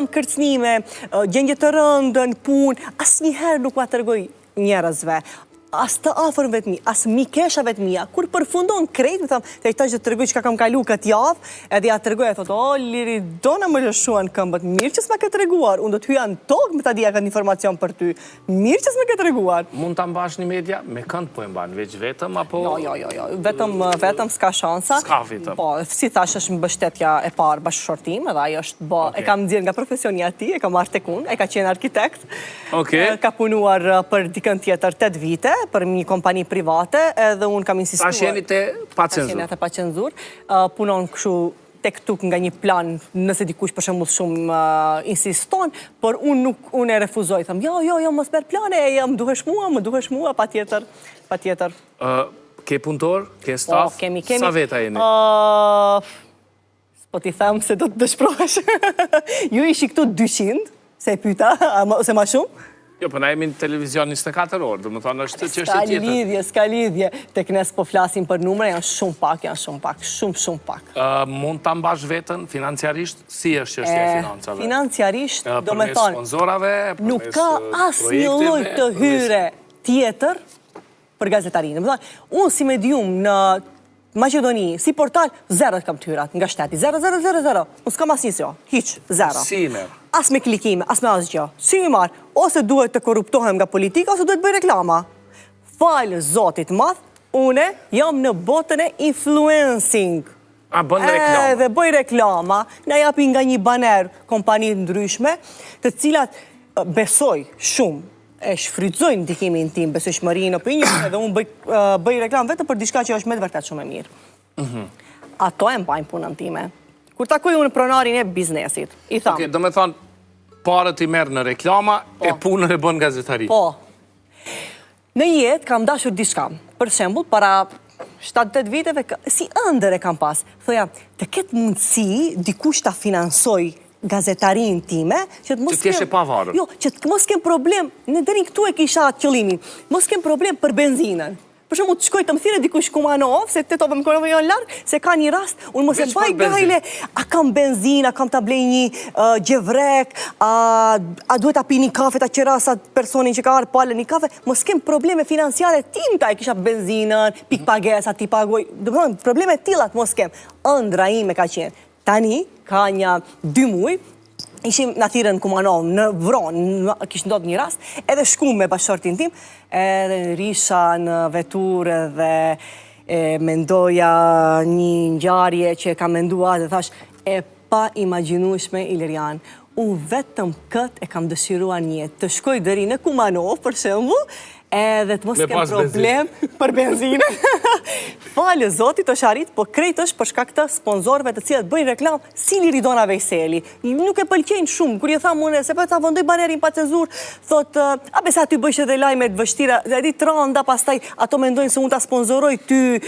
kërcnime, gjendje të rëndën, punë, asnjëherë nuk ma tregoj njerëzve, as të afërmve të mi, as mikeshave të mia, kur përfundon krejt, më thamë, të tash të tregoj çka kam kalu këtë javë, edhe ja tregoj, e thotë, o, Liri, dona më lëshuan këmbët, mirë që s'ma ke treguar, unë do të hyja në tokë me ta dija këtë informacion për ty, mirë që s'ma ke treguar. Mund ta mbash një media, me kënd po e mban, veç vetëm, apo... Jo, vetëm s'ka shansa. S'ka vetëm. Po, si thash, është mbështetja e parë bashkëshortim, edhe ajo është, e kam nxjerrë nga profesioni ati, e kam marrë tek unë, e ka qenë arkitekt, ka punuar për dikën tjetër 8 vite, për një kompani private, edhe unë kam insistuar... Ta sheni të pa cenzur. Punon këshu tek tuk nga një plan, nëse dikush për shembull shumë insiston, por unë e refuzoj. Thëm, jo, mos merr plane, më duhesh mua, patjetër. Ke punëtor, ke staf, sa veta jeni? Po t'i them se do të dëshprohesh. Ju ishi këtu 200, se e pyta, ose ma shumë? Jo, për na jemi në televizion 24 orë, dhe më thonë është që është tjetër. S'ka lidhje. Tek nes po flasim për numre, janë shumë pak, shumë pak. Mund të mbash vetën financiarisht? Si është çështja e financave? Financiarisht, do me thonë... Përmes sponsorave, nuk ka asnjë lloj të hyre tjetër për gazetarinë. Më thonë, unë si medium në Maqedoni, si portal, 0 kam të hyrat nga shteti. 0. Unë s'kam asnjë, hiq, 0. Si me? As me klikime, as me asgjë. Si mi marë, ose duhet të korruptohem nga politika, ose duhet bëj reklama. Falë Zotit madh, une jam në botën e influencing. A, bën reklama? Edhe bëj reklama, na japi nga një baner kompani ndryshme, të cilat besoj shumë, e shfrytëzojnë ndikimin tim, besojshmërinë, opinionin, edhe unë bëj reklamë vetëm për diçka që është me të vërtet shumë e mirë. Ato e mbajnë punën time. Kur takoj unë pronarin e biznesit, i thamë... Oke, do me thonë, parët i merë në reklama, e punën e bën gazetari. Po. Në jetë kam dashur diçka. Për shembull, para 7-8 viteve, si ëndër e kam pas. Thoja, të ketë mundësi dikush ta finansoj gazetarin time, që t'jeshe pavarur. Jo, që të mos kem problem, në deri këtu e kisha atë qëllimin, mos kem problem për benzinën. Për shumë të shkoj të më thire dikush Kumanov, se të topë më konovë janë largë, se ka një rast, unë mos e baj gajle, a kam benzin, a kam të blej një gjevrek, a duhet a pi një kafe, ta qera sa personin që ka arë pale një kafe, mos kem probleme financiare tim ta e kisha benzinën, pik pagesat, ti pagoj, probleme tilat mos kem. Ëndra ime ka qenë. Tani, ka një 2 muj, ishim në thirën Kumanov, në Vronë, kishë ndodhë një rast, edhe shku me bashkëshortin tim, edhe risha në veturë dhe mendoja një ngjarje që ka mendua dhe thash, e pa imaginueshme Ilirian, unë vetëm këtë e kam dëshiruar një jetë, të shkoj deri në Kumanov, për shembull, edhe të mos kem problem për benzinën. Falë Zotit është arrit, po krejt është për shkak të sponsorëve të cilët bëjnë reklam si Liridona Vejseli. Nuk e pëlqejnë shumë, kur i tham unë, se ta vëndoj banerin pa cenzur, thot, a besa ty bëjsh edhe lajme të vështira, dhe di tranda pastaj, ato mendojnë se unë ta sponsoroj ty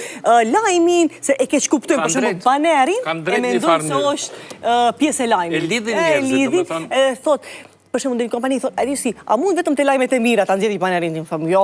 lajmin, se e keq kuptojnë, për shumë banerin, e mendojnë se është pjesë e lajmin. E lidhin njerëzit, do me thonë. Thot, për shumë dhe një kompani, thot, a mund vetëm të lajmet e mira, ta nxjerrë i banerin, jo,